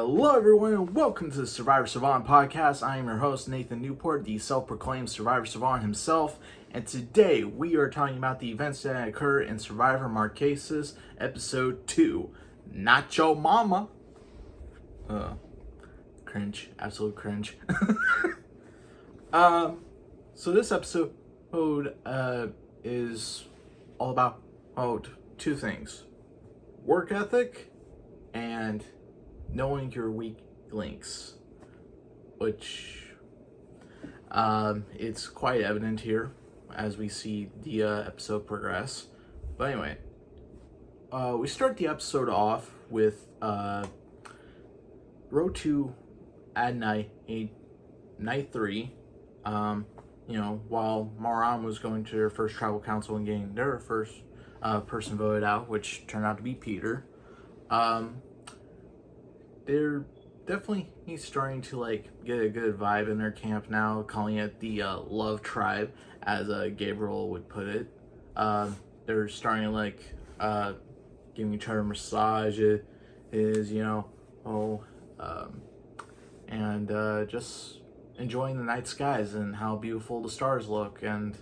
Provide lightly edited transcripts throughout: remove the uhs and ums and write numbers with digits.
Hello everyone and welcome to the Survivor Savant podcast. I am your host Nathan Newport, the self-proclaimed Survivor Savant himself, and today we are talking about the events that occur in Survivor Marquesas episode 2, Not Your Mama. Cringe, absolute cringe. So this episode is all about two things: work ethic and knowing your weak links, which it's quite evident here as we see the episode progress. But anyway, we start the episode off with Rotu and night 3. While Maraamu was going to their first tribal council and getting their first person voted out, which turned out to be Peter. They're definitely starting to get a good vibe in their camp now, calling it the love tribe, as Gabriel would put it. They're starting to giving each other massages, and just enjoying the night skies and how beautiful the stars look. And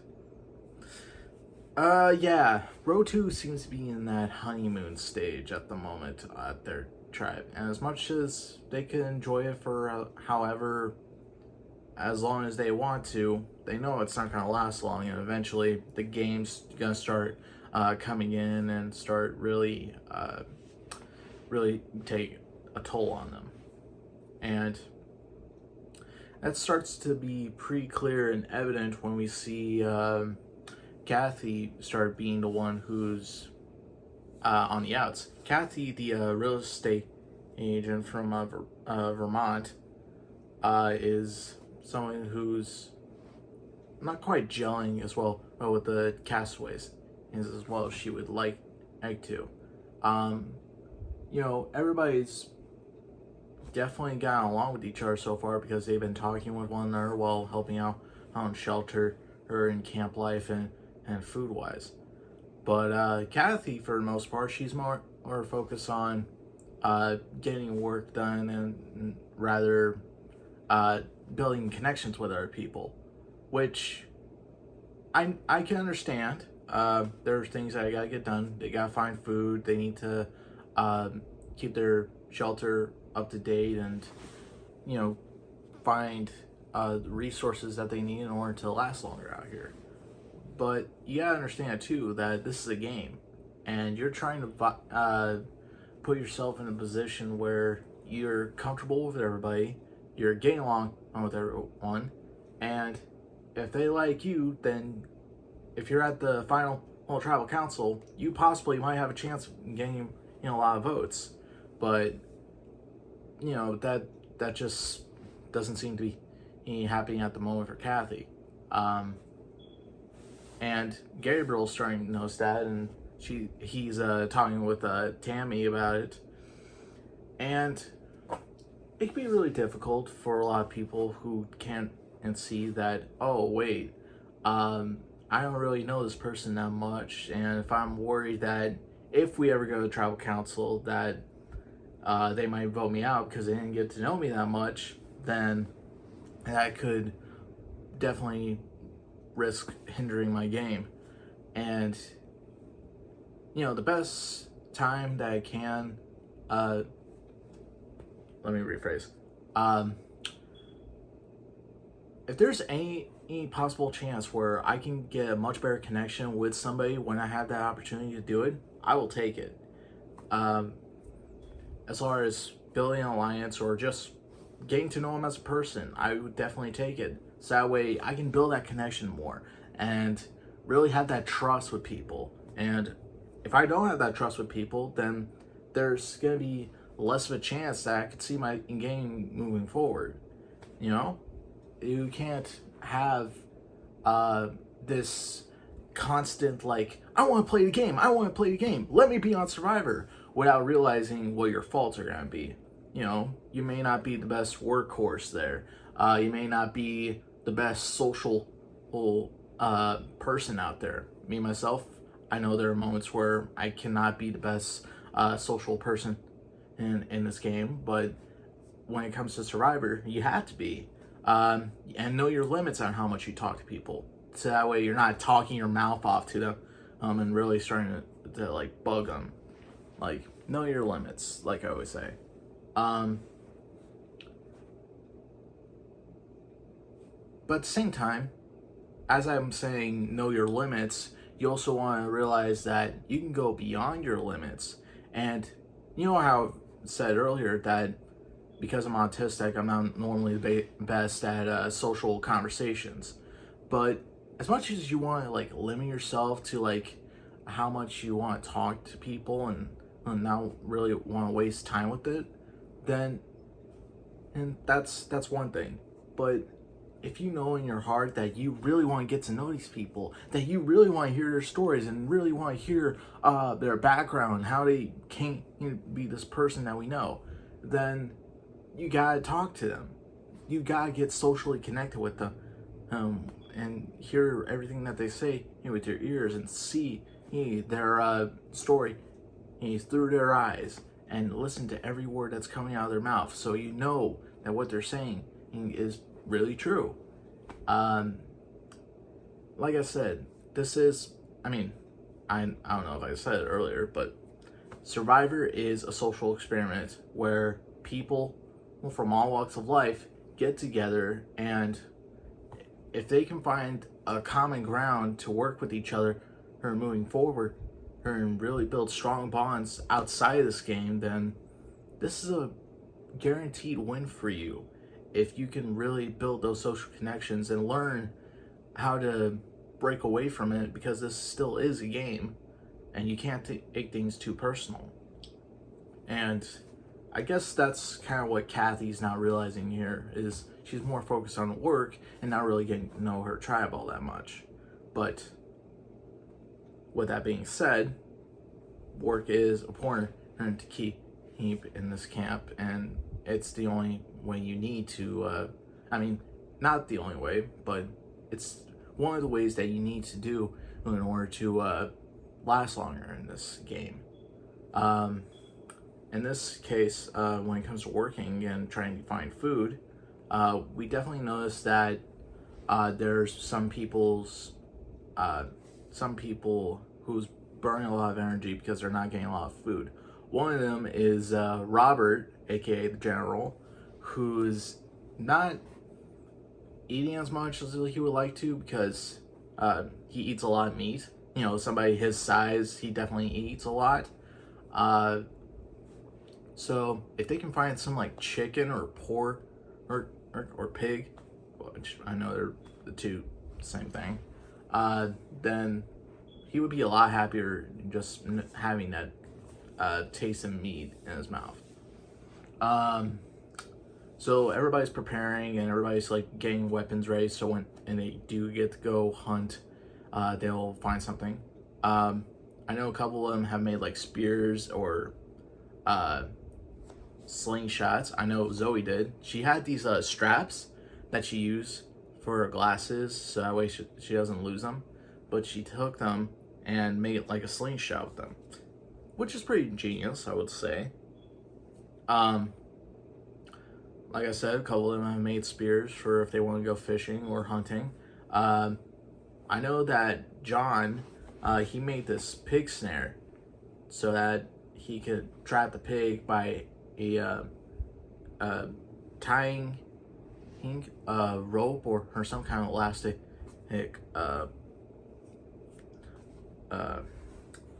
Rotu seems to be in that honeymoon stage at the moment at their tribe, and as much as they can enjoy it for as long as they want to, they know it's not going to last long, and eventually the game's going to start coming in and start really take a toll on them. And that starts to be pretty clear and evident when we see Kathy start being the one who's on the outs. Kathy, the real estate agent from Vermont, is someone who's not quite gelling as well with the castaways as well as she would like to. Everybody's definitely gotten along with each other so far because they've been talking with one another while helping out on shelter or in camp life and food wise. But Kathy, for the most part, she's more focused on getting work done and rather building connections with other people, which I can understand. There are things that gotta get done. They gotta find food. They need to keep their shelter up to date and find resources that they need in order to last longer out here. But you gotta understand too that this is a game, and you're trying to put yourself in a position where you're comfortable with everybody, you're getting along with everyone, and if they like you, then if you're at the final tribal council, you possibly might have a chance of getting a lot of votes. But that just doesn't seem to be happening at the moment for Kathy. And Gabriel's starting to notice that, and he's talking with Tammy about it. And it can be really difficult for a lot of people who can't and see that, oh wait, I don't really know this person that much, and if I'm worried that if we ever go to tribal council that they might vote me out because they didn't get to know me that much, then that could definitely risk hindering my game. And the best time that I can let me rephrase, if there's any possible chance where I can get a much better connection with somebody when I have that opportunity to do it, I will take it. As far as building an alliance or just getting to know them as a person, I would definitely take it. So that way I can build that connection more and really have that trust with people. And if I don't have that trust with people, then there's going to be less of a chance that I could see my game moving forward. You can't have this constant I want to play the game, let me be on Survivor, without realizing what your faults are going to be. You may not be the best workhorse there. You may not be the best social person out there. Me, myself, I know there are moments where I cannot be the best social person in this game, but when it comes to Survivor, you have to be. And know your limits on how much you talk to people. So that way you're not talking your mouth off to them and really starting to like bug them. Like, know your limits, like I always say. But at the same time, as I'm saying, know your limits, you also want to realize that you can go beyond your limits. And you know how I said earlier that because I'm autistic, I'm not normally the best at social conversations. But as much as you want to like limit yourself to like how much you want to talk to people and not really want to waste time with it, then and that's one thing. But if you know in your heart that you really want to get to know these people, that you really want to hear their stories and really want to hear their background, how they came to be this person that we know, then you gotta talk to them. You gotta get socially connected with them, and hear everything that they say with your ears and see their story through their eyes and listen to every word that's coming out of their mouth, so you know that what they're saying is really true. Like I said, this is, I mean, I don't know if I said it earlier, but Survivor is a social experiment where people from all walks of life get together, and if they can find a common ground to work with each other or moving forward and really build strong bonds outside of this game, then this is a guaranteed win for you. If you can really build those social connections and learn how to break away from it, because this still is a game and you can't take things too personal. And I guess that's kind of what Kathy's not realizing here, is she's more focused on work and not really getting to know her tribe all that much. But with that being said, work is important to keep in this camp, and it's the only way you need to, not the only way, but it's one of the ways that you need to do in order to last longer in this game. In this case, when it comes to working and trying to find food, we definitely notice that there's some people who's burning a lot of energy because they're not getting a lot of food. One of them is Robert, aka the General, who's not eating as much as he would like to because he eats a lot of meat. You know, somebody his size, he definitely eats a lot. So if they can find some like chicken or pork or pig, which I know they're the two same thing, then he would be a lot happier just having that taste of meat in his mouth. So everybody's preparing and everybody's like getting weapons ready, so when they do get to go hunt, they'll find something. I know a couple of them have made like spears or slingshots. I know Zoe did. She had these straps that she used for her glasses, so that way she doesn't lose them. But she took them and made like a slingshot with them, which is pretty ingenious, I would say. Like I said, a couple of them have made spears for if they want to go fishing or hunting. I know that John, he made this pig snare so that he could trap the pig by tying a rope or some kind of elastic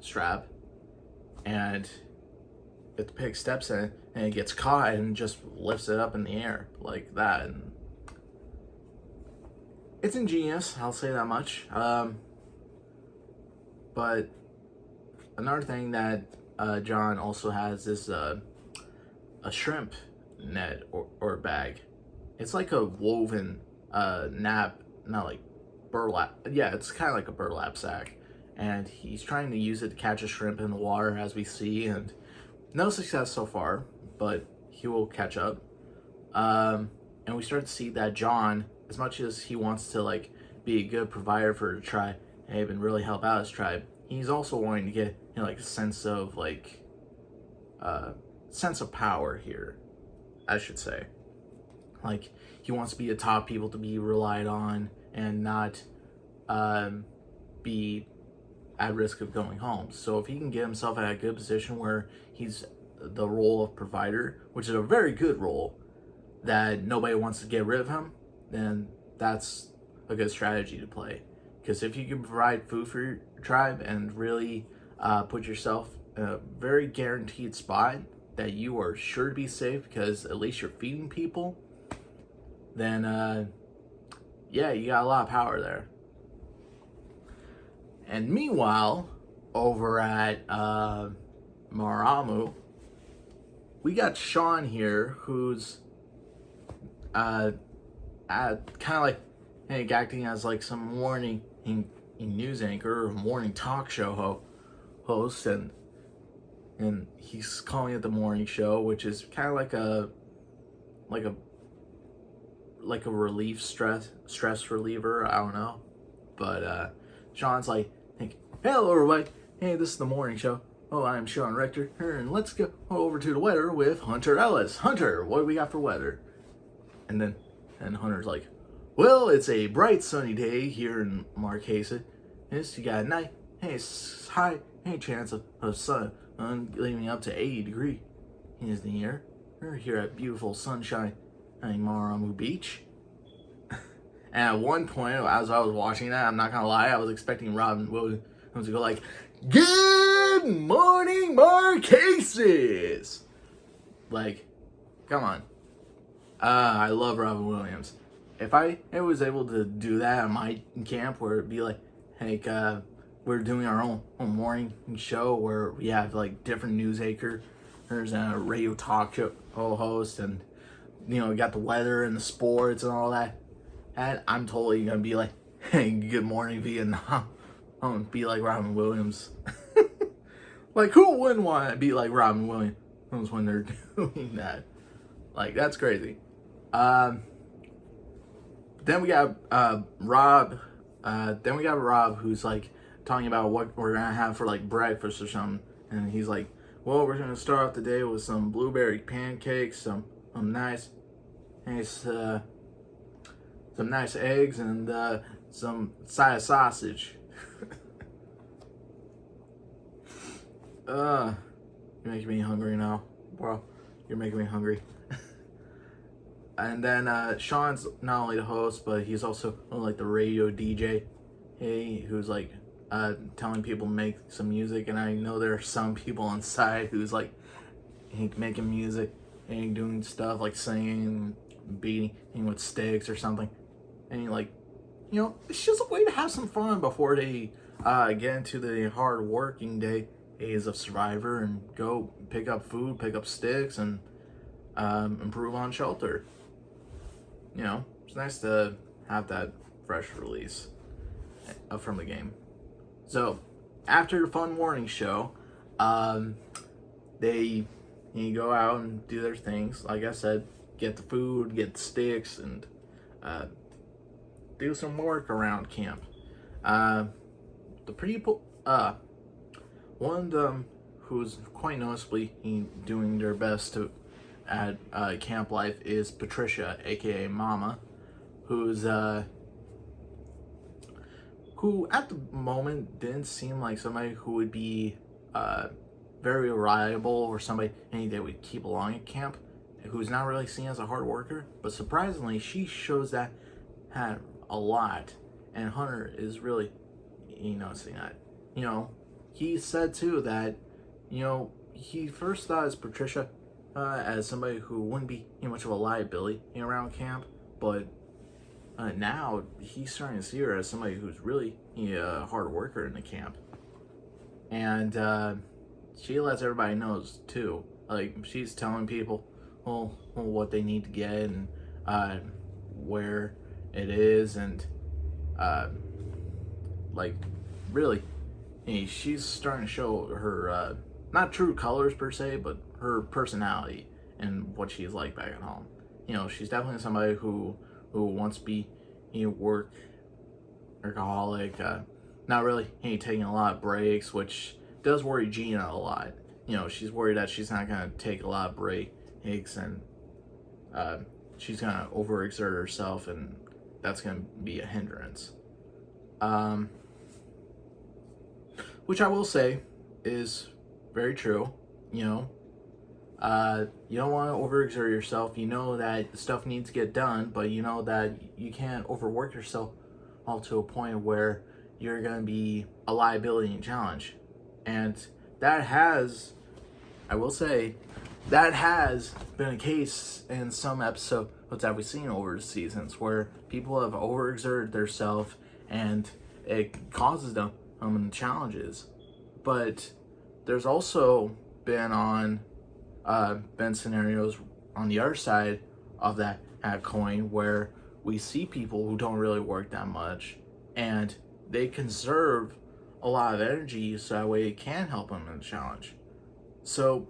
strap, and if the pig steps in it and it gets caught and just lifts it up in the air like that. And it's ingenious, I'll say that much. But another thing that John also has is a shrimp net or bag. It's like a woven not like burlap. Yeah, it's kind of like a burlap sack. And he's trying to use it to catch a shrimp in the water, as we see, and no success so far, but he will catch up. And we start to see that John, as much as he wants to like be a good provider for the tribe and really help out his tribe, he's also wanting to get like a sense of power here. I should say. Like, he wants to be a top people to be relied on and not be at risk of going home. So if he can get himself in a good position where he's the role of provider, which is a very good role, that nobody wants to get rid of him, then that's a good strategy to play. Because if you can provide food for your tribe and really put yourself in a very guaranteed spot that you are sure to be safe because at least you're feeding people, then yeah, you got a lot of power there. And meanwhile, over at Maraamu, we got Sean here, who's kind of like, hey, acting as like some morning news anchor or morning talk show host, and he's calling it the morning show, which is kind of like a relief stress reliever. I don't know, but Sean's like, hello everybody, hey, this is the morning show. Oh, I'm Sean Rector, and let's go over to the weather with Hunter Ellis. Hunter, what do we got for weather? And Hunter's like, well, it's a bright sunny day here in Marquesas. Yes, you got a night, high chance of sun leading up to 80 degrees in the air. We're here at beautiful sunshine in Maraamu Beach. And at one point, as I was watching that, I'm not gonna lie, I was expecting Robin Williams to go like, "Good morning, Marquesas!" Like, come on. I love Robin Williams. If I was able to do that at my camp, where it'd be like, hey, we're doing our own morning show where we have like different news anchors and a radio talk show host, and we got the weather and the sports and all that. And I'm totally gonna be like, hey, good morning, Vietnam. I'm gonna be like Robin Williams. Like, who wouldn't want to be like Robin Williams when they're doing that? Like, that's crazy. Then we got Rob. Then we got Rob, who's like talking about what we're gonna have for like breakfast or something, and he's like, well, we're gonna start off the day with some blueberry pancakes, some nice eggs, and some side sausage. You're making me hungry now, bro. You're making me hungry. And then Sean's not only the host, but he's also like the radio DJ, who's like telling people to make some music. And I know there are some people on side who's like making music and doing stuff like singing, beating with sticks or something. And like, it's just a way to have some fun before they get into the hard working days of Survivor and go pick up food, pick up sticks, and improve on shelter. It's nice to have that fresh release from the game. So, after the fun morning show, they go out and do their things. Like I said, get the food, get the sticks, and do some work around camp. The people, one of them who's quite noticeably doing their best to at camp life is Patricia, aka Mama, who at the moment didn't seem like somebody who would be very reliable or somebody that would keep along at camp, who's not really seen as a hard worker. But surprisingly, she shows that had a lot, and Hunter is really noticing that. He said too that he first thought as Patricia as somebody who wouldn't be much of a liability around camp, but now he's starting to see her as somebody who's really a hard worker in the camp. And she lets everybody know too. Like, she's telling people what they need to get and where it is, and like, really, she's starting to show her not true colors per se, but her personality and what she's like back at home. She's definitely somebody who wants to be workaholic, not really taking a lot of breaks, which does worry Gina a lot. She's worried that she's not gonna take a lot of breaks and she's gonna overexert herself, and that's gonna be a hindrance. Um, which I will say is very true. You know, you don't want to overexert yourself. You know that stuff needs to get done, but you know that you can't overwork yourself all to a point where you're going to be a liability and challenge. And that has, I will say, that has been a case in some episodes that we've seen over the seasons where people have overexerted themselves and it causes them challenges. But there's also been scenarios on the other side of that coin where we see people who don't really work that much and they conserve a lot of energy so that way it can help them in the challenge. So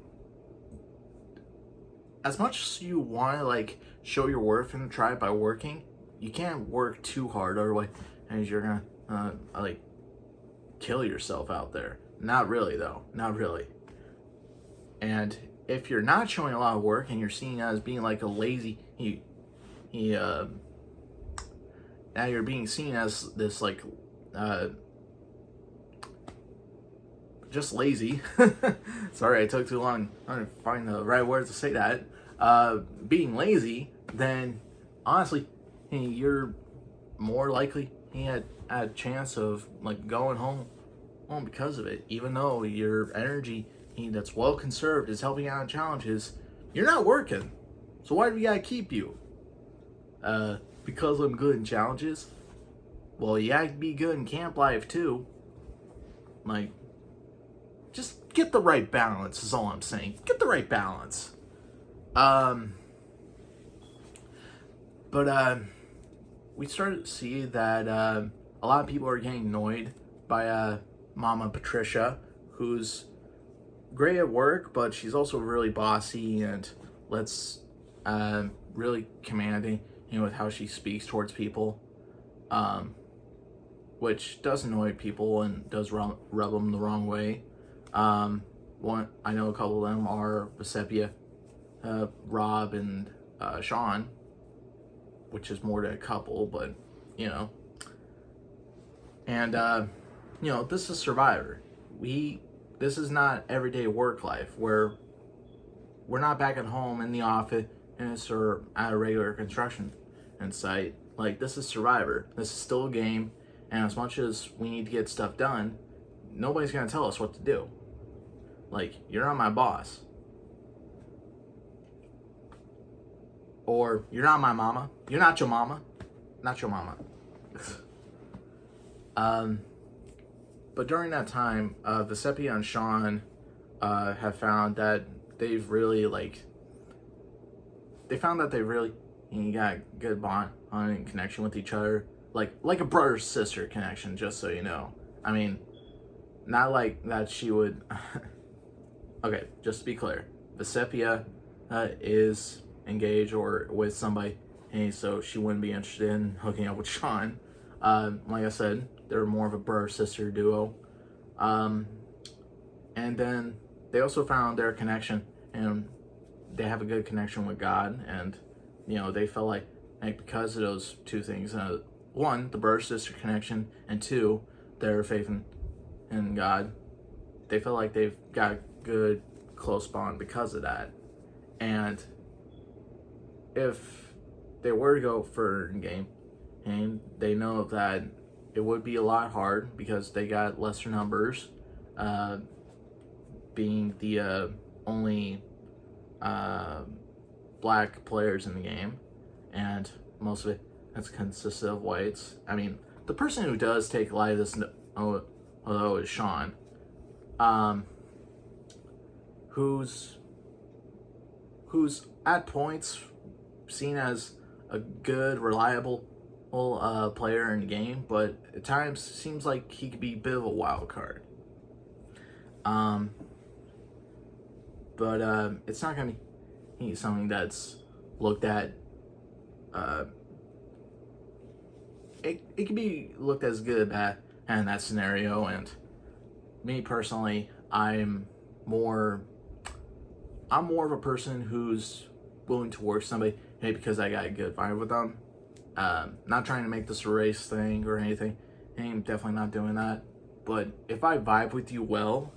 as much as you want to show your worth and try it by working, you can't work too hard, otherwise you're gonna kill yourself out there. Not really though, not really. And if you're not showing a lot of work and you're seen as being like a lazy, now you're being seen as this just lazy. Sorry, I took too long to find the right words to say that. Being lazy, then honestly, you're more likely had a chance of going home because of it. Even though your energy that's well conserved is helping out in challenges, you're not working. So why do we gotta keep you? Because I'm good in challenges? Well, you gotta be good in camp life too. Just get the right balance is all I'm saying. Get the right balance. But we started to see that a lot of people are getting annoyed by Mama Patricia, who's great at work, but she's also really bossy and really commanding, with how she speaks towards people, which does annoy people and does rub them the wrong way. One I know a couple of them are Vesepia, Rob, and Sean, which is more than a couple, but and this is Survivor. This is not everyday work life where we're not back at home in the office or at a regular construction site. This is Survivor. This is still a game, and as much as we need to get stuff done, nobody's gonna tell us what to do. You're not my boss. Or you're not my mama. You're not your mama. Not your mama. But during that time, Vesepia and Sean have found that they've really got good bond and connection with each other, like a brother sister connection. Just so you know, I mean, not like that she would. Okay, just to be clear, Vesepia is engaged or with somebody, and so she wouldn't be interested in hooking up with Sean. Like I said, they're more of a brother-sister duo. And then they also found their connection, and they have a good connection with God, and they felt like because of those two things, one, the brother-sister connection, and two, their faith in God, they feel like they've got a good close bond because of that. And if they were to go further in game, and they know that it would be a lot hard because they got lesser numbers, being the only black players in the game, and most of it has consisted of whites. I mean, the person who does take a lot of this, although is Sean, who's at points seen as a good, reliable player in the game, but at times seems like he could be a bit of a wild card. But it's not gonna be something that's looked at. It can be looked as good or bad in that scenario. And me personally, I'm more of a person who's willing to work somebody maybe because I got a good vibe with them. Not trying to make this a race thing or anything. I'm definitely not doing that. But if I vibe with you well,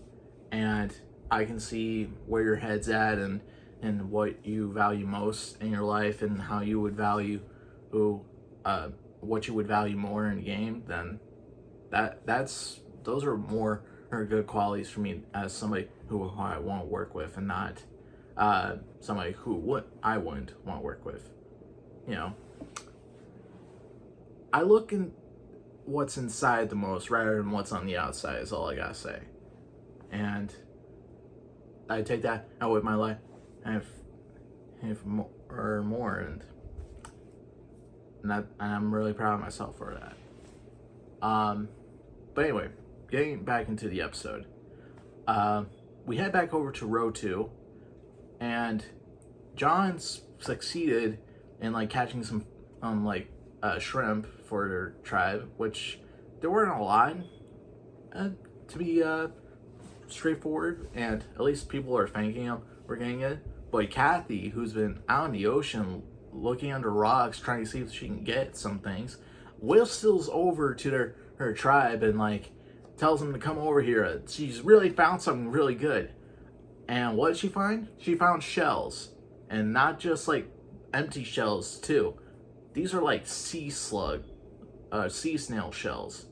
and I can see where your head's at and what you value most in your life and how you would value what you would value more in a game, then those are more are good qualities for me as somebody who I want to work with, and not somebody who I wouldn't want to work with. You know, I look in what's inside the most rather than what's on the outside is all I gotta say. And I take that out with my life and if more, and I'm really proud of myself for that. But anyway, getting back into the episode, we head back over to Rotu, and John's succeeded in like catching some shrimp for their tribe, which there weren't a lot, to be straightforward, and at least people are thanking him for getting it. But Kathy, who's been out in the ocean looking under rocks trying to see if she can get some things, whistles over to her tribe and like tells them to come over here. She's really found something really good. And what did she find? She found shells, and not just like empty shells too. These are like sea snail shells,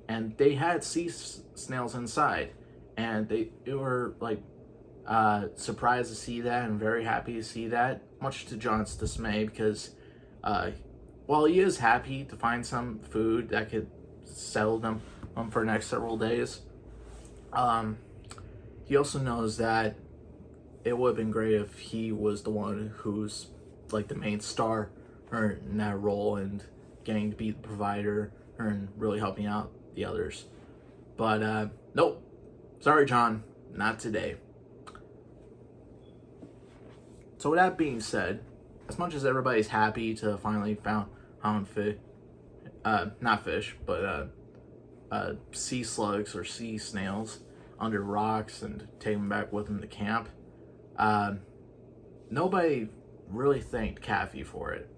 and they had sea snails inside, and they were like surprised to see that and very happy to see that, much to John's dismay, because while he is happy to find some food that could settle them for the next several days, he also knows that it would have been great if he was the one who's like the main star in that role and getting to be the provider and really helping out the others. But nope, sorry John, not today. So with that being said, as much as everybody's happy to finally found fish, not fish, but sea slugs or sea snails under rocks and take them back with them to camp, nobody really thanked Kathy for it.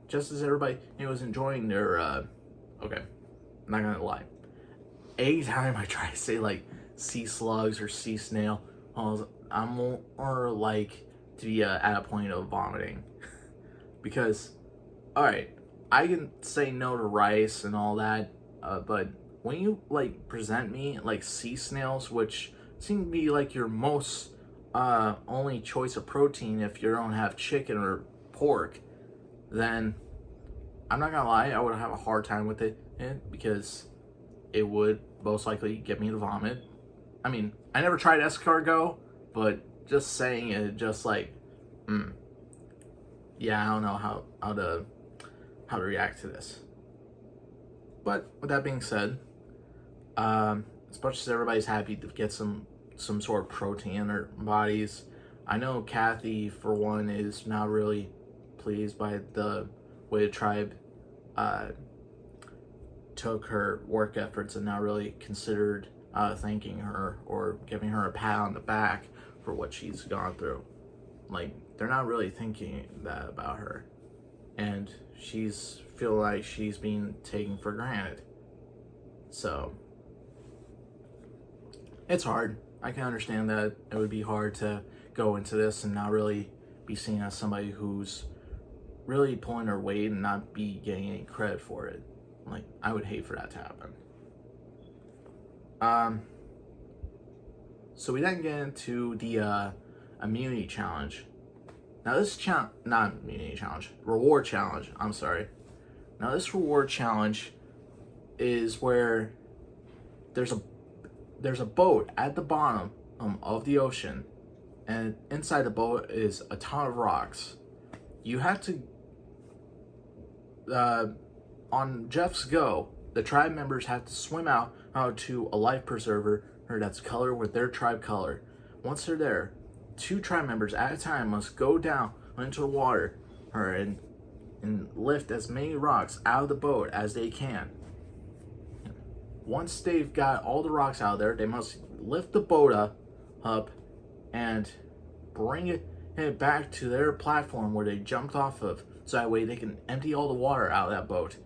Just as everybody was enjoying their, okay, I'm not gonna lie. Anytime I try to say like sea slugs or sea snail, I'm more like to be at a point of vomiting. Because, alright, I can say no to rice and all that, but when you like present me like sea snails, which seem to be like your most only choice of protein if you don't have chicken or pork, then I'm not gonna lie, I would have a hard time with it because it would most likely get me to vomit. I mean, I never tried escargot, but just saying it, just like, yeah, I don't know how to react to this. But with that being said, as much as everybody's happy to get some sort of protein in their bodies, I know Kathy, for one, is not really pleased by the way the tribe took her work efforts and not really considered thanking her or giving her a pat on the back for what she's gone through. Like, they're not really thinking that about her, and she's feel like she's being taken for granted. So it's hard. I can understand that it would be hard to go into this and not really be seen as somebody who's really pulling her weight and not be getting any credit for it. Like, I would hate for that to happen. So we then get into the immunity challenge. Now this not immunity challenge, reward challenge, I'm sorry. Now this reward challenge is where there's a boat at the bottom of the ocean, and inside the boat is a ton of rocks. You have to, on Jeff's go, the tribe members have to swim out to a life preserver that's colored with their tribe color. Once they're there, 2 tribe members at a time must go down into the water and lift as many rocks out of the boat as they can. Once they've got all the rocks out of there, they must lift the boat up and bring it head back to their platform where they jumped off of, so that way they can empty all the water out of that boat.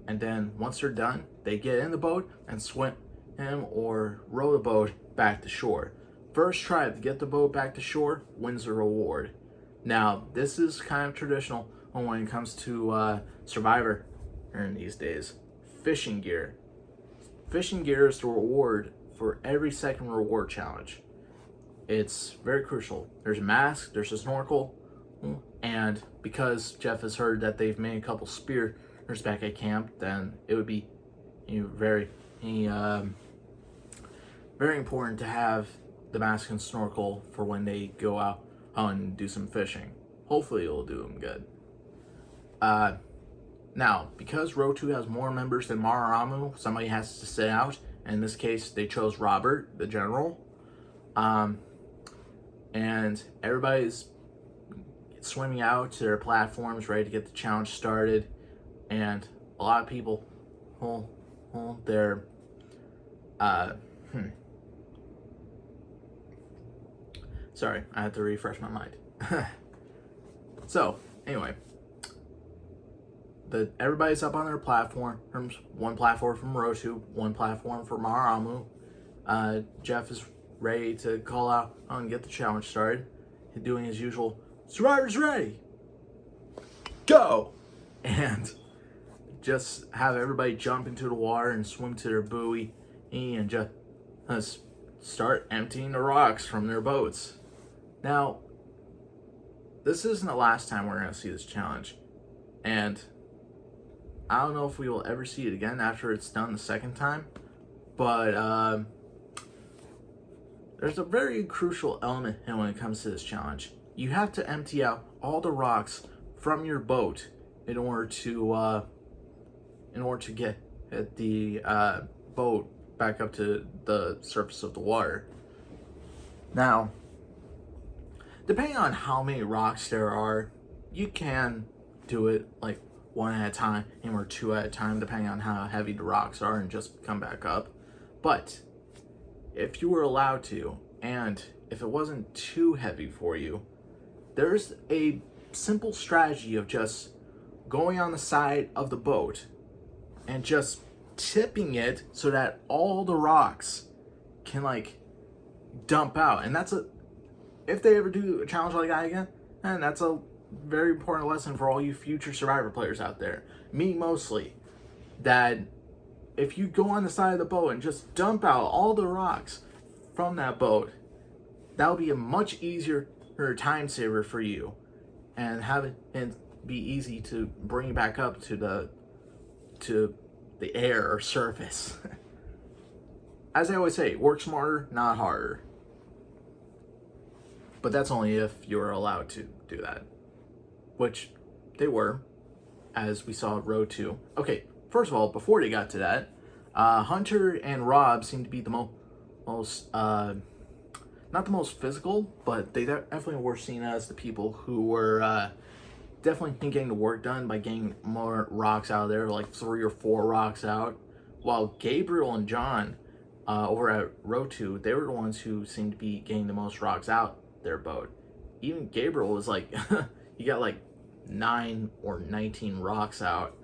And then once they're done, they get in the boat and swim or row the boat back to shore. First tribe to get the boat back to shore wins the reward. Now, this is kind of traditional when it comes to Survivor in these days. Fishing gear. Fishing gear is the reward for every second reward challenge. It's very crucial. There's a mask, there's a snorkel, and because Jeff has heard that they've made a couple spears back at camp, then it would be very important to have the mask and snorkel for when they go out and do some fishing. Hopefully it'll do them good. Now, because Rotu has more members than Maraamu, somebody has to sit out. In this case, they chose Robert, the general. And everybody's swimming out to their platforms, ready to get the challenge started. And a lot of people, they're, Sorry, I had to refresh my mind. So, anyway. Everybody's up on their platforms. One platform from Rotu, one platform for Maraamu. Jeff is ready to call out and get the challenge started. He's doing his usual, "Survivor's ready! Go!" And just have everybody jump into the water and swim to their buoy and just start emptying the rocks from their boats. Now, this isn't the last time we're going to see this challenge. And I don't know if we will ever see it again after it's done the second time. But there's a very crucial element when it comes to this challenge. You have to empty out all the rocks from your boat in order to get the boat back up to the surface of the water. Now, depending on how many rocks there are, you can do it like one at a time or two at a time, depending on how heavy the rocks are, and just come back up. But if you were allowed to, and if it wasn't too heavy for you, there's a simple strategy of just going on the side of the boat and just tipping it so that all the rocks can like dump out. And if they ever do a challenge like that again, and that's a very important lesson for all you future Survivor players out there, me mostly, that if you go on the side of the boat and just dump out all the rocks from that boat, that'll be a much easier time saver for you, and have it and be easy to bring back up to the air or surface. As I always say, work smarter, not harder. But that's only if you're allowed to do that, which they were, as we saw Rotu. Okay, first of all, before they got to that, Hunter and Rob seemed to be the most not the most physical, but they definitely were seen as the people who were definitely getting the work done by getting more rocks out of there, like 3 or 4 rocks out. While Gabriel and John over at Rotu, they were the ones who seemed to be getting the most rocks out their boat. Even Gabriel was like, he got like 9 or 19 rocks out.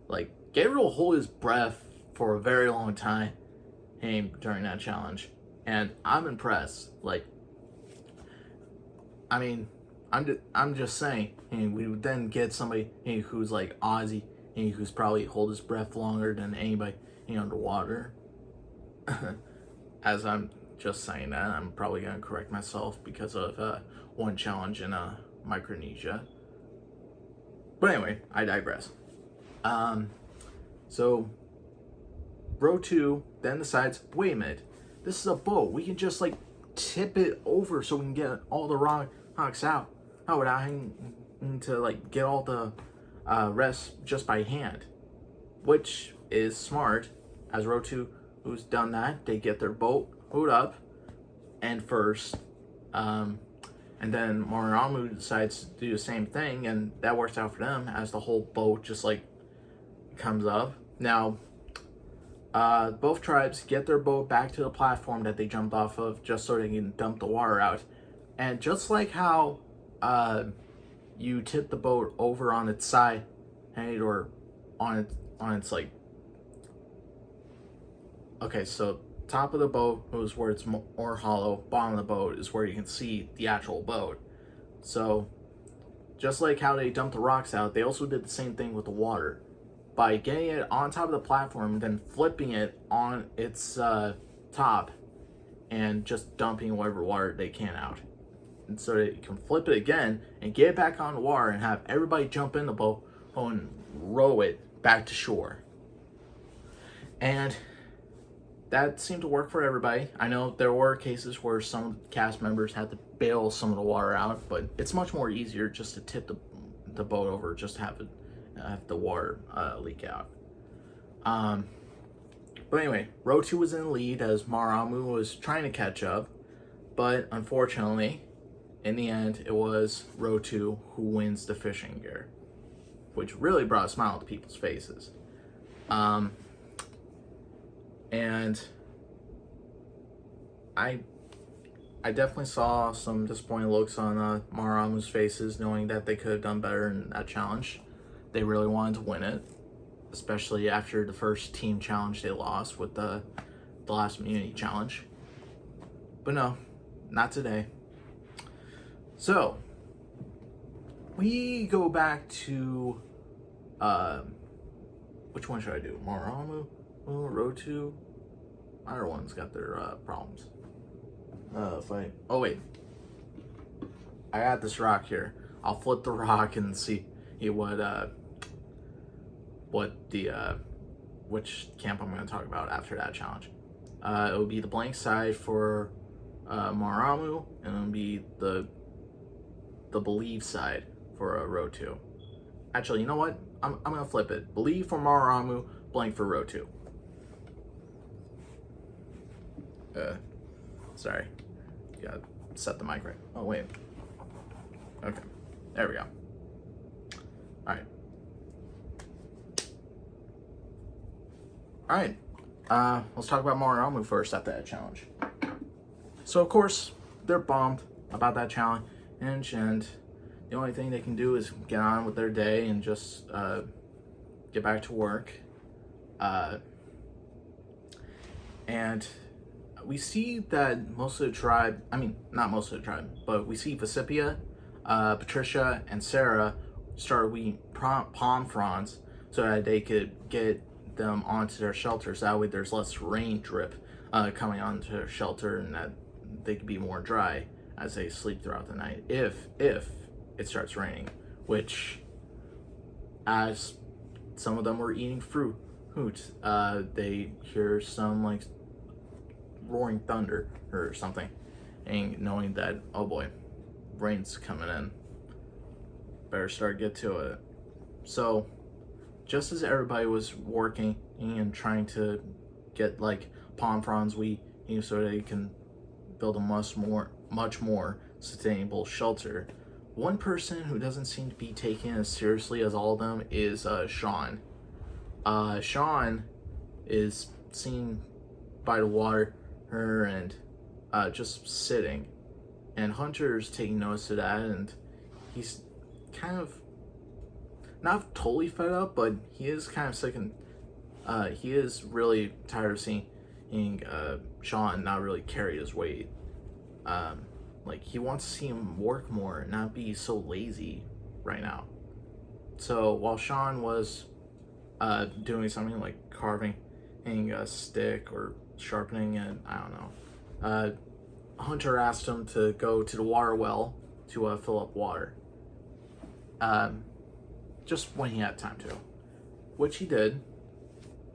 Like, Gabriel hold his breath for a very long time during that challenge. And I'm impressed. Like, I mean, I'm just saying, we would then get somebody who's like Ozzy, who's probably hold his breath longer than anybody underwater. As I'm just saying that, I'm probably gonna correct myself because of one challenge in Micronesia. But anyway, I digress. So Rotu then decides, wait a minute, this is a boat. We can just like tip it over so we can get all the rocks out. Without having to like get all the rest just by hand, which is smart. As Rotu, who's done that, they get their boat hooked up and first, and then Maraamu decides to do the same thing, and that works out for them as the whole boat just like comes up. Now, both tribes get their boat back to the platform that they jumped off of just so they can dump the water out. And just like how you tip the boat over on its side, right, or on its like, okay, so top of the boat is where it's more hollow, bottom of the boat is where you can see the actual boat. So just like how they dumped the rocks out, they also did the same thing with the water. By getting it on top of the platform, then flipping it on its top, and just dumping whatever water they can out. And so that you can flip it again and get it back on the water and have everybody jump in the boat and row it back to shore. And that seemed to work for everybody. I know there were cases where some cast members had to bail some of the water out, but it's much more easier just to tip the boat over, just to have the water leak out. But anyway, Rotu was in the lead as Maraamu was trying to catch up, but unfortunately, in the end, it was Rotu who wins the fishing gear, which really brought a smile to people's faces. And I definitely saw some disappointed looks on Maraamu's faces, knowing that they could have done better in that challenge. They really wanted to win it, especially after the first team challenge they lost with the last community challenge. But no, not today. So we go back to which one should I do? Maraamu, Rotu? Either one's got their problems. Oh wait, I got this rock here. I'll flip the rock and see which camp I'm going to talk about after that challenge. It would be the blank side for Maraamu, and it would be the believe side for Rotu. Actually, you know what? I'm going to flip it. Believe for Maraamu, blank for Rotu. Sorry. You gotta set the mic right. Oh, wait. Okay. There we go. Alright. Alright. Let's talk about Maraamu first after that challenge. So, of course, they're bummed about that challenge, and the only thing they can do is get on with their day and just get back to work. And we see that most of the tribe, not most of the tribe, but we see Vesipia, Patricia, and Sarah start weeding palm fronds so that they could get them onto their shelters. That way there's less rain drip coming onto their shelter, and that they could be more dry as they sleep throughout the night if it starts raining, which, as some of them were eating fruit, they hear some like roaring thunder or something, and knowing that, oh boy, rain's coming in, better start get to it. So just as everybody was working and trying to get like palm fronds so they can build a much more sustainable shelter, one person who doesn't seem to be taken as seriously as all of them is Sean. Sean is seen by the water and just sitting, and Hunter's taking notice of that, and he's kind of not totally fed up, but he is kind of sick, and he is really tired of seeing Sean not really carry his weight. Like, he wants to see him work more and not be so lazy right now. So while Sean was doing something like carving a stick or sharpening it, I don't know, Hunter asked him to go to the water well to fill up water, just when he had time to, which he did.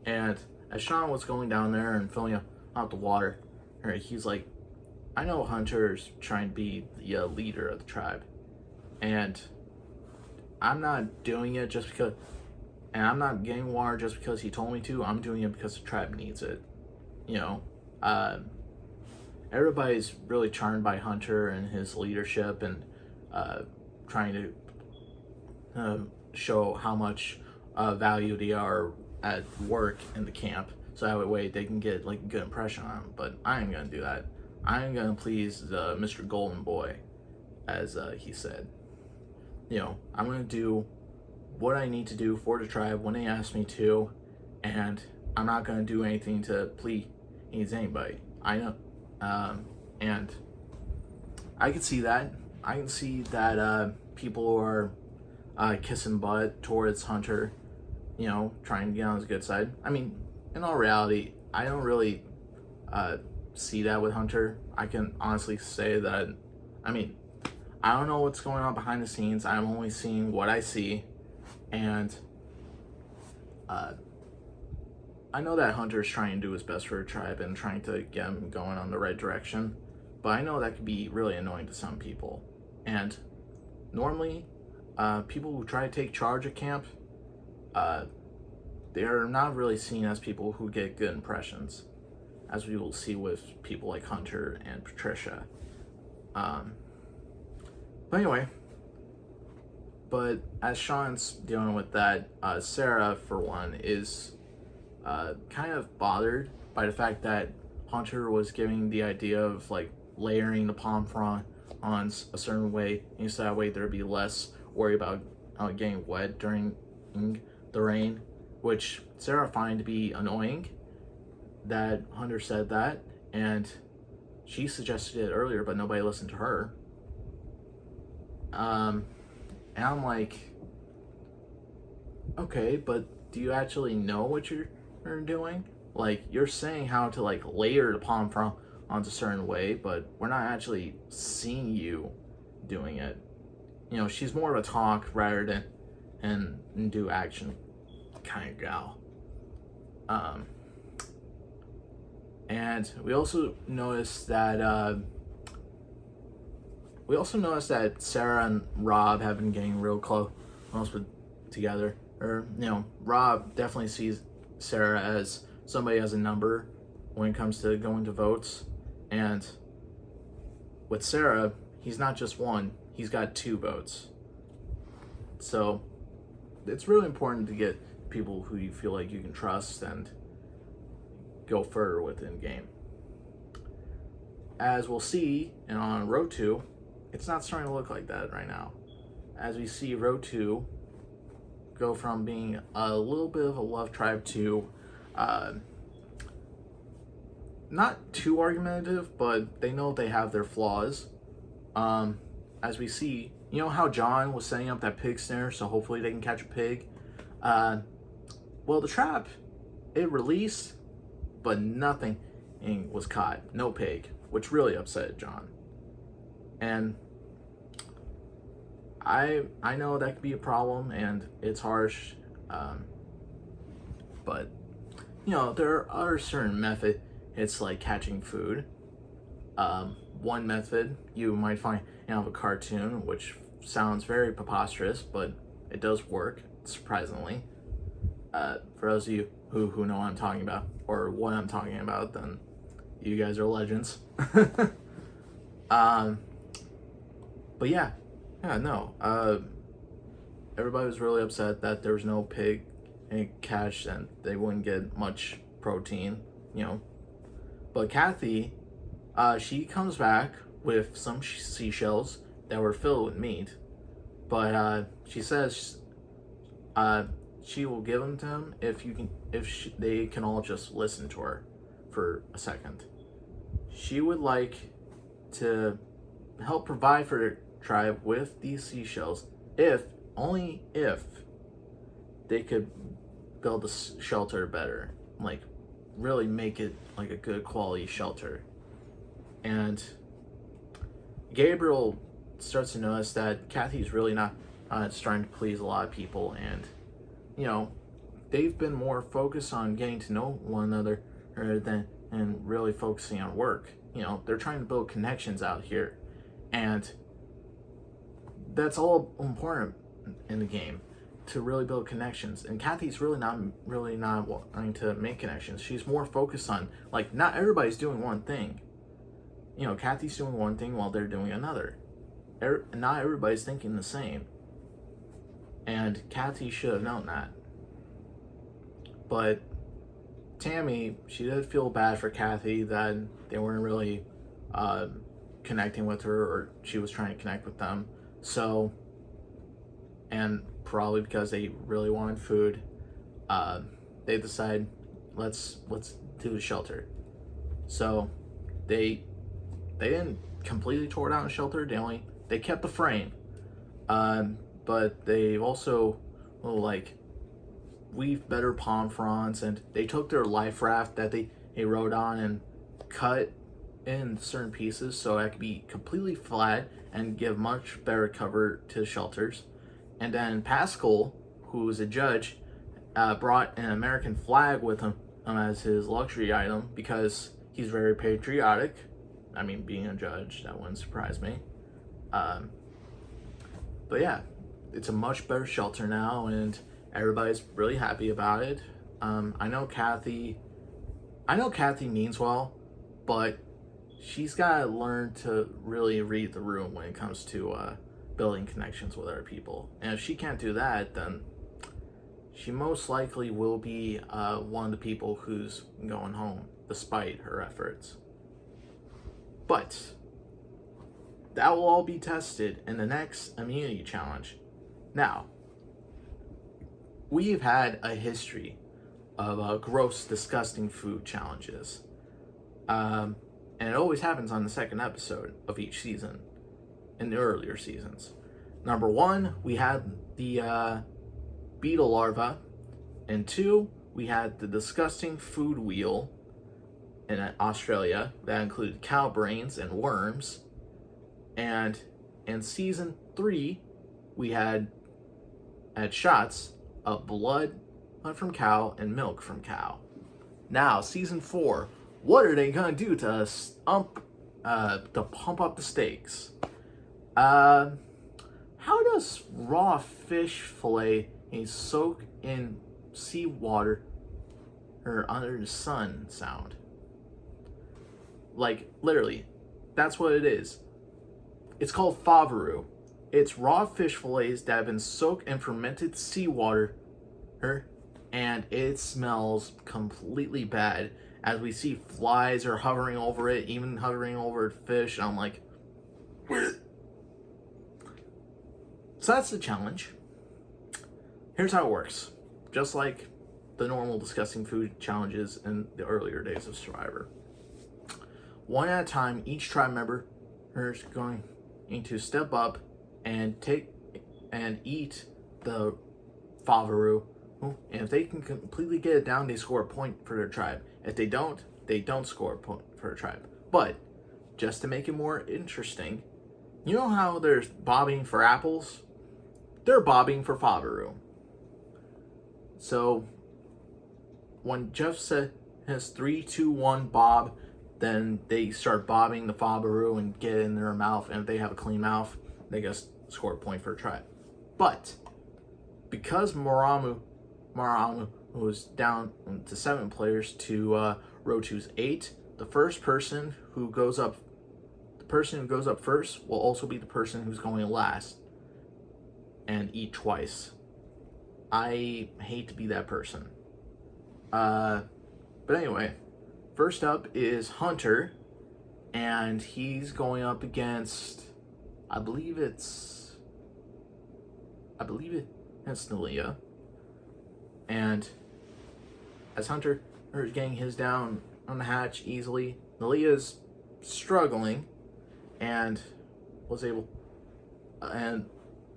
And as Sean was going down there and filling up the water, he's like, I know Hunter's trying to be the leader of the tribe, and I'm not doing it just because, and I'm not getting water just because he told me to. I'm doing it because the tribe needs it. Everybody's really charmed by Hunter and his leadership, and trying to show how much value they are at work in the camp, so that way they can get like a good impression on him. But I ain't gonna do that. I'm gonna please Mr. Golden Boy, as he said. I'm going to do what I need to do for the tribe when they ask me to, and I'm not going to do anything to please anybody. I know, and I can see that. I can see that people are kissing butt towards Hunter, trying to get on his good side. I mean, in all reality, I don't really see that with Hunter. I can honestly say that, I don't know what's going on behind the scenes. I'm only seeing what I see, and I know that Hunter's trying to do his best for a tribe and trying to get him going on the right direction, but I know that could be really annoying to some people. And normally, people who try to take charge of camp, they are not really seen as people who get good impressions, as we will see with people like Hunter and Patricia. But anyway, as Sean's dealing with that, Sarah, for one, is kind of bothered by the fact that Hunter was giving the idea of like layering the palm fronds a certain way, and so that way there'd be less worry about getting wet during the rain, which Sarah find to be annoying that Hunter said that, and she suggested it earlier, but nobody listened to her. And I'm like, okay, but do you actually know what you're doing? Like, you're saying how to like layer the palm frond onto a certain way, but we're not actually seeing you doing it. She's more of a talk rather than and do action kind of gal. And we also noticed that Sarah and Rob have been getting real close together. Or, Rob definitely sees Sarah as somebody as a number when it comes to going to votes. And with Sarah, he's not just one, he's got 2 votes. So it's really important to get people who you feel like you can trust and go further with in game. As we'll see on Rotu, it's not starting to look like that right now. As we see Rotu go from being a little bit of a love tribe to not too argumentative, but they know they have their flaws. As we see, how John was setting up that pig snare so hopefully they can catch a pig. Well, the trap, it released, but nothing was caught. No pig, which really upset John. And I know that could be a problem and it's harsh, but there are other certain methods. It's like catching food. One method you might find in a cartoon, which sounds very preposterous, but it does work, surprisingly. For those of you who know what I'm talking about, or what I'm talking about, then you guys are legends. But yeah, no. Everybody was really upset that there was no pig catch and they wouldn't get much protein, But Kathy, she comes back with some seashells that were filled with meat, but she says she will give them to him if they can all just listen to her for a second. She would like to help provide for the tribe with these seashells, only if they could build a shelter better, like really make it like a good quality shelter. And Gabriel starts to notice that Kathy's really not starting to please a lot of people, and they've been more focused on getting to know one another than and really focusing on work. They're trying to build connections out here, and that's all important in the game, to really build connections. And Kathy's really not wanting to make connections. She's more focused on, like, not everybody's doing one thing. Kathy's doing one thing while they're doing another. Not everybody's thinking the same. And Kathy should have known that. But Tammy, she did feel bad for Kathy that they weren't really connecting with her, or she was trying to connect with them. So, and probably because they really wanted food, they decide, let's do a shelter. So they didn't completely tore down the shelter. They kept the frame, but they also weave better palm fronds, and they took their life raft that they rode on and cut in certain pieces so it could be completely flat and give much better cover to the shelters. And then Pascal, who was a judge, brought an American flag with him as his luxury item because he's very patriotic. I mean, being a judge, that wouldn't surprise me. But yeah, it's a much better shelter now, and everybody's really happy about it. I know Kathy means well, but she's got to learn to really read the room when it comes to building connections with other people. And if she can't do that, then she most likely will be one of the people who's going home, despite her efforts. But that will all be tested in the next immunity challenge. Now, we've had a history of gross, disgusting food challenges. And it always happens on the second episode of each season, in the earlier seasons. Number 1, we had the beetle larva. And 2, we had the disgusting food wheel in Australia that included cow brains and worms. And in season 3, we had shots of blood from cow and milk from cow. Now, season 4, what are they gonna do to pump up the stakes? How does raw fish fillet soak in seawater or under the sun sound? Like, literally, that's what it is. It's called favaru. It's raw fish fillets that have been soaked in fermented seawater, and it smells completely bad. As we see flies are hovering over it, even hovering over fish, and I'm like, so that's the challenge. Here's how it works. Just like the normal disgusting food challenges in the earlier days of Survivor. One at a time, each tribe member is going to step up and eat the favaru. And if they can completely get it down, they score a point for their tribe. If they don't score a point for their tribe. But just to make it more interesting, you know how there's bobbing for apples? They're bobbing for favaru. So when Jeff says 3, 2, 1, bob, then they start bobbing the favaru and get it in their mouth. And if they have a clean mouth, they just score a point for a tribe. But because Maraamu was down to 7 players to Rotu's 8, the person who goes up first will also be the person who's going last and eat twice. I hate to be that person. But anyway, first up is Hunter, and he's going up against, I believe it's Nalia. And as Hunter is getting his down on the hatch easily, Nalia's struggling and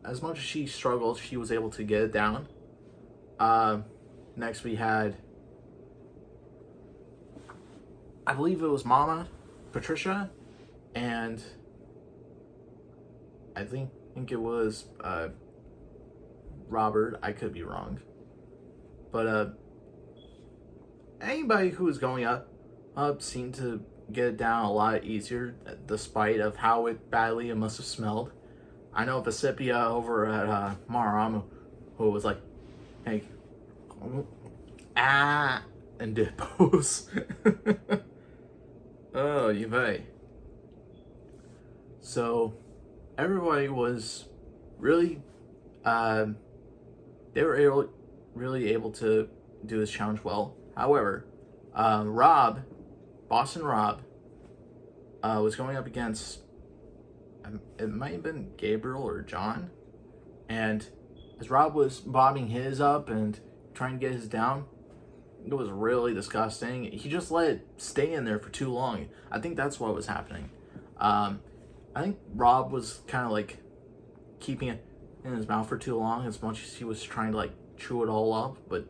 as much as she struggled, she was able to get it down. Next we had, I believe it was Mama, Patricia, and I think it was Robert. I could be wrong. But anybody who was going up seemed to get it down a lot easier, despite of how badly it must have smelled. I know Vesipia over at Maraamu, who was like, hey, and did pose. Oh, you may. So everybody was really, they were really able to do this challenge well. However, Boston Rob, was going up against it might have been Gabriel or John. And as Rob was bobbing his up and trying to get his down, it was really disgusting. He just let it stay in there for too long. I think that's what was happening. I think Rob was kind of like keeping it in his mouth for too long, as much as he was trying to like chew it all up, but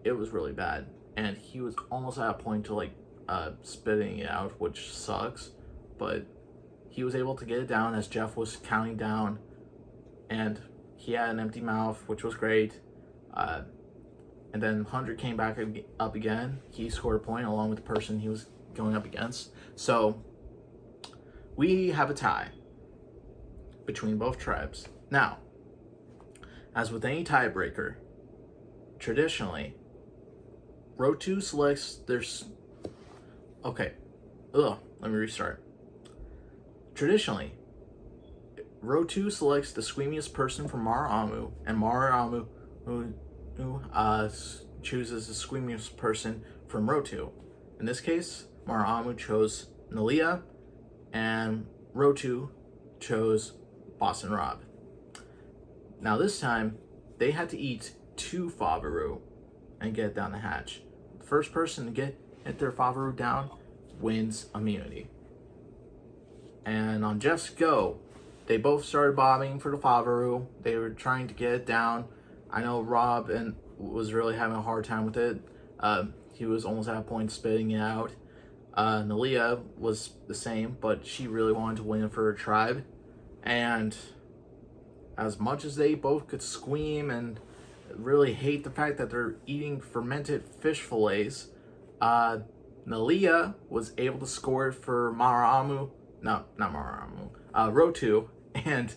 it was really bad. And he was almost at a point to like spitting it out, which sucks. But he was able to get it down as Jeff was counting down, and he had an empty mouth, which was great. And then Hunter came back up again. He scored a point along with the person he was going up against. So we have a tie between both tribes. Now, as with any tiebreaker, traditionally, Rotu selects let me restart. Traditionally, Rotu selects the squeamiest person from Maraamu, and Maraamu chooses the squeamiest person from Rotu. In this case, Maraamu chose Nalia, and Rotu chose Boss and Rob. Now this time, they had to eat 2 Favaru and get it down the hatch. The first person to get their Favaru down wins immunity. And on Jeff's go, they both started bobbing for the Favaru. They were trying to get it down. I know Rob was really having a hard time with it. He was almost at a point spitting it out. Nalia was the same, but she really wanted to win for her tribe. And as much as they both could scream and really hate the fact that they're eating fermented fish fillets, Nalia was able to score it for Rotu, and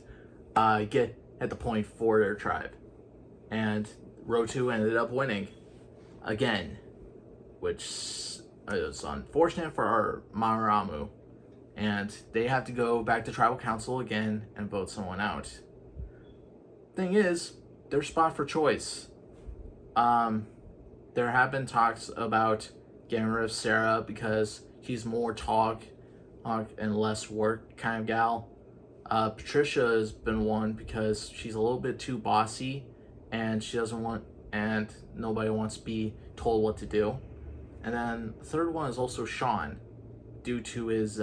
get at the point for their tribe. And Rotu ended up winning again, which is unfortunate for our Maraamu. And they have to go back to tribal council again and vote someone out. Thing is, there's spot for choice. There have been talks about getting rid of Sarah because she's more talk and less work kind of gal. Patricia has been one because she's a little bit too bossy, and she doesn't want, and nobody wants to be told what to do. And then the third one is also Sean, due to his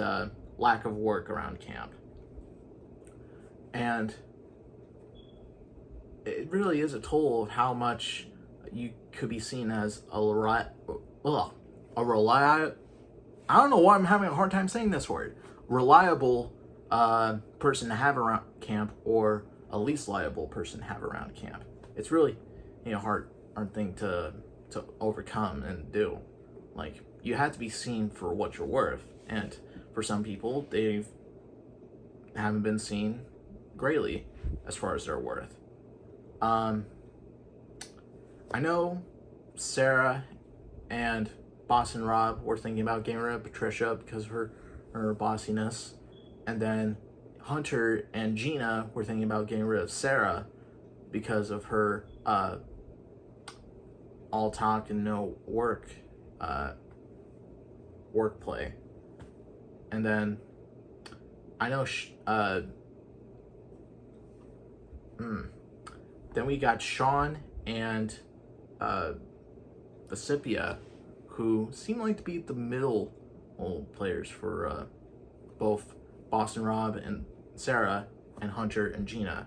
lack of work around camp. And it really is a toll of how much you could be seen as a reliable, I don't know why I'm having a hard time saying this word, reliable person to have around camp, or a least liable person to have around camp. It's really hard thing to overcome and do. Like, you have to be seen for what you're worth, and for some people, they haven't been seen greatly as far as their worth. I know Sarah and Boss and Rob were thinking about getting rid of Patricia because of her bossiness, and then Hunter and Gina were thinking about getting rid of Sarah because of her all talk and no work play. And then I know then we got Sean and Vesipia, who seem like to be the middle players for both Boston Rob and Sarah, and Hunter and Gina.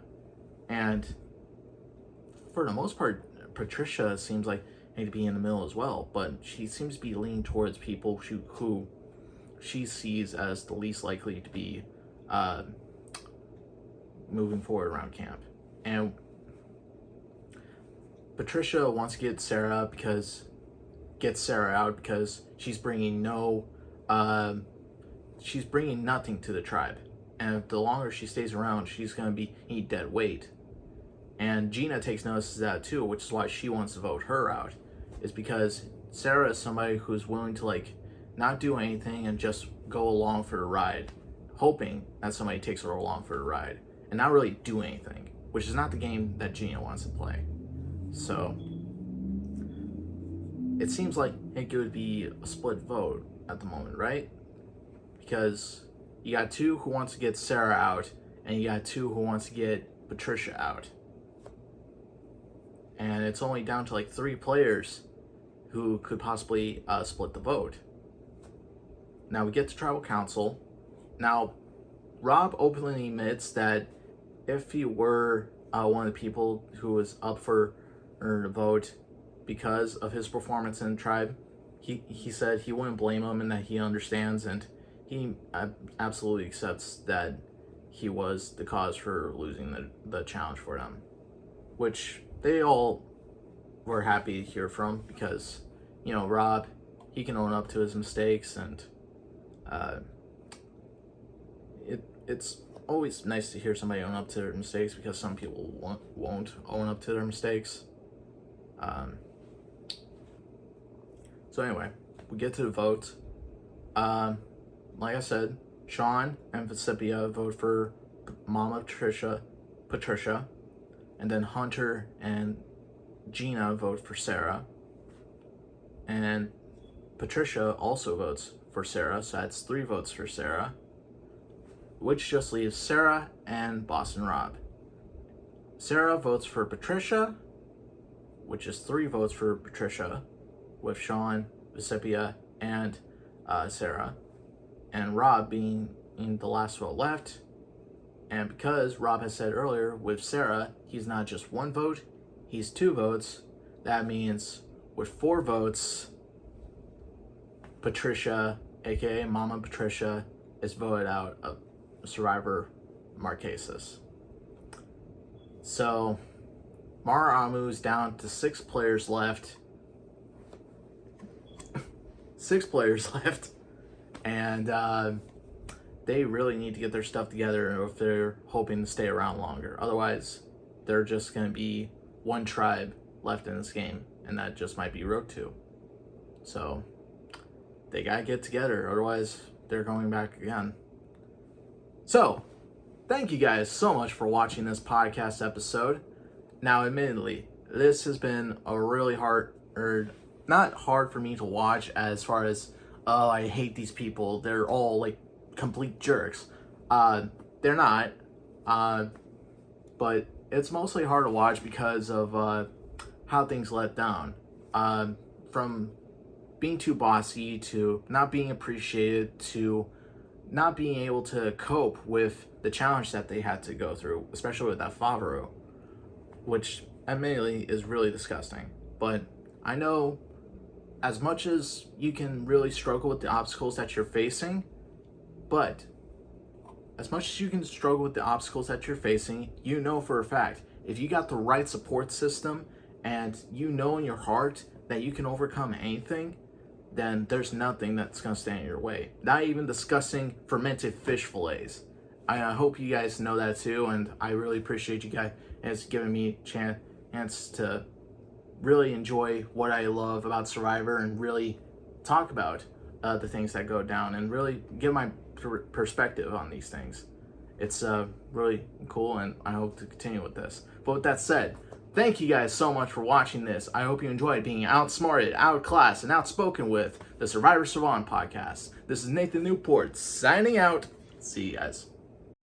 And for the most part, Patricia seems like need to be in the middle as well, but she seems to be leaning towards people who she sees as the least likely to be moving forward around camp. And Patricia wants to get Sarah out because she's bringing nothing to the tribe, and the longer she stays around, she's going to be dead weight. And Gina takes notice of that too, which is why she wants to vote her out, is because Sarah is somebody who's willing to not do anything and just go along for the ride, hoping that somebody takes her along for the ride and not really do anything, which is not the game that Gina wants to play. So it seems like it would be a split vote at the moment, right? Because You got 2 who wants to get Sarah out, and you got 2 who wants to get Patricia out. And it's only down to like 3 players who could possibly split the vote. Now we get to tribal council. Now, Rob openly admits that if he were one of the people who was up for the vote because of his performance in the tribe, he said he wouldn't blame him and that he understands, and he absolutely accepts that he was the cause for losing the challenge for them, which they all were happy to hear from, because, you know, Rob, he can own up to his mistakes, and it's always nice to hear somebody own up to their mistakes, because some people won't own up to their mistakes. So anyway, we get to the vote. Like I said, Sean and Vesipia vote for Mama Patricia, and then Hunter and Gina vote for Sarah, and Patricia also votes for Sarah, so that's 3 votes for Sarah, which just leaves Sarah and Boston Rob. Sarah votes for Patricia, which is 3 votes for Patricia, with Sean, Vesipia, and Sarah, and Rob being in the last vote left. And because Rob has said earlier, with Sarah, he's not just 1 vote, he's 2 votes. That means with 4 votes, Patricia, aka Mama Patricia, is voted out of Survivor Marquesas. So Maraamu's down to 6 players left. 6 players left. And they really need to get their stuff together if they're hoping to stay around longer. Otherwise, they're just going to be 1 tribe left in this game, and that just might be Rotu. So they got to get together, otherwise they're going back again. So, thank you guys so much for watching this podcast episode. Now, admittedly, this has been a really not hard for me to watch as far as, oh, I hate these people, they're all like complete jerks. They're not, but it's mostly hard to watch because of how things let down. From being too bossy, to not being appreciated, to not being able to cope with the challenge that they had to go through, especially with that Favreau, which admittedly is really disgusting. But I know, as much as you can really struggle with the obstacles that you're facing, but as much as you can struggle with the obstacles that you're facing, you know for a fact, if you got the right support system and you know in your heart that you can overcome anything, then there's nothing that's going to stand in your way. Not even discussing fermented fish fillets. I hope you guys know that too, and I really appreciate you guys giving me a chance to really enjoy what I love about Survivor and really talk about the things that go down and really give my perspective on these things. It's really cool, and I hope to continue with this. But with that said, thank you guys so much for watching this. I hope you enjoyed being outsmarted, outclassed, and outspoken with the Survivor Savant podcast. This is Nathan Newport signing out. See you guys.